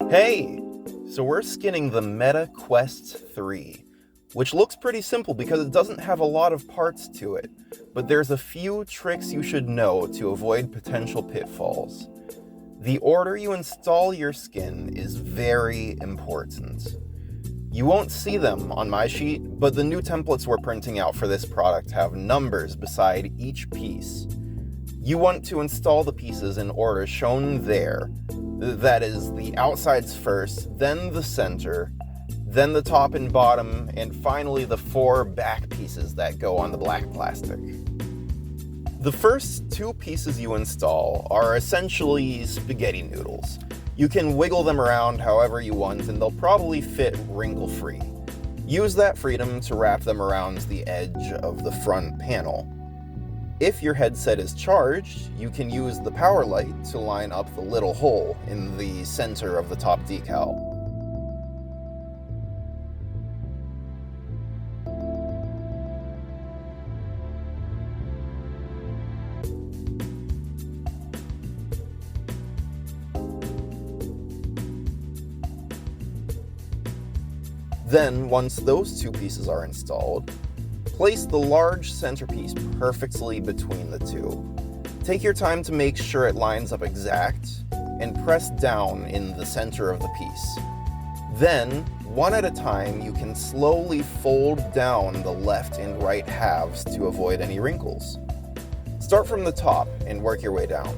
Hey! So we're skinning the Meta Quest 3, which looks pretty simple because it doesn't have a lot of parts to it, but there's a few tricks you should know to avoid potential pitfalls. The order you install your skin is very important. You won't see them on my sheet, but the new templates we're printing out for this product have numbers beside each piece. You want to install the pieces in order shown there. That is, the outsides first, then the center, then the top and bottom, and finally the 4 back pieces that go on the black plastic. The first 2 pieces you install are essentially spaghetti noodles. You can wiggle them around however you want and they'll probably fit wrinkle-free. Use that freedom to wrap them around the edge of the front panel. If your headset is charged, you can use the power light to line up the little hole in the center of the top decal. Then, once those 2 pieces are installed, place the large centerpiece perfectly between the 2. Take your time to make sure it lines up exact, and press down in the center of the piece. Then, one at a time, you can slowly fold down the left and right halves to avoid any wrinkles. Start from the top and work your way down.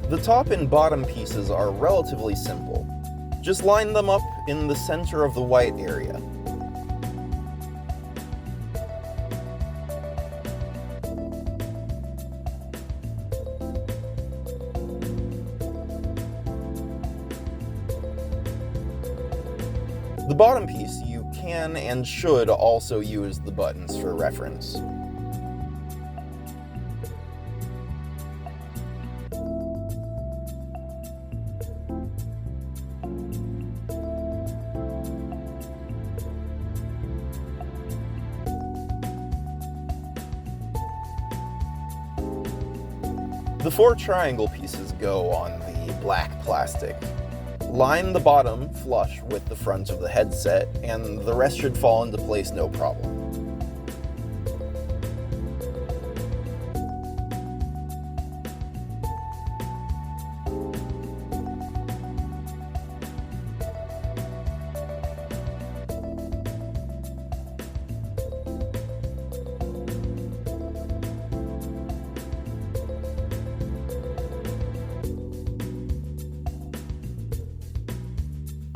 The top and bottom pieces are relatively simple. Just line them up in the center of the white area. The bottom piece, you can and should also use the buttons for reference. The 4 triangle pieces go on the black plastic. Line the bottom flush with the front of the headset, and the rest should fall into place no problem.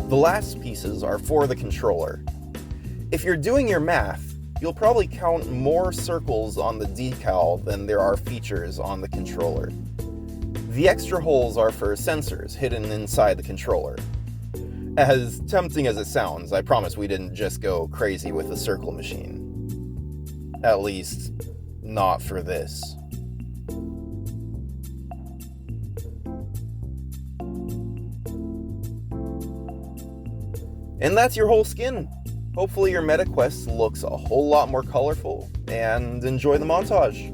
The last pieces are for the controller. If you're doing your math, you'll probably count more circles on the decal than there are features on the controller. The extra holes are for sensors hidden inside the controller. As tempting as it sounds, I promise we didn't just go crazy with the circle machine. At least, not for this. And that's your whole skin. Hopefully your Meta Quest looks a whole lot more colorful, and enjoy the montage.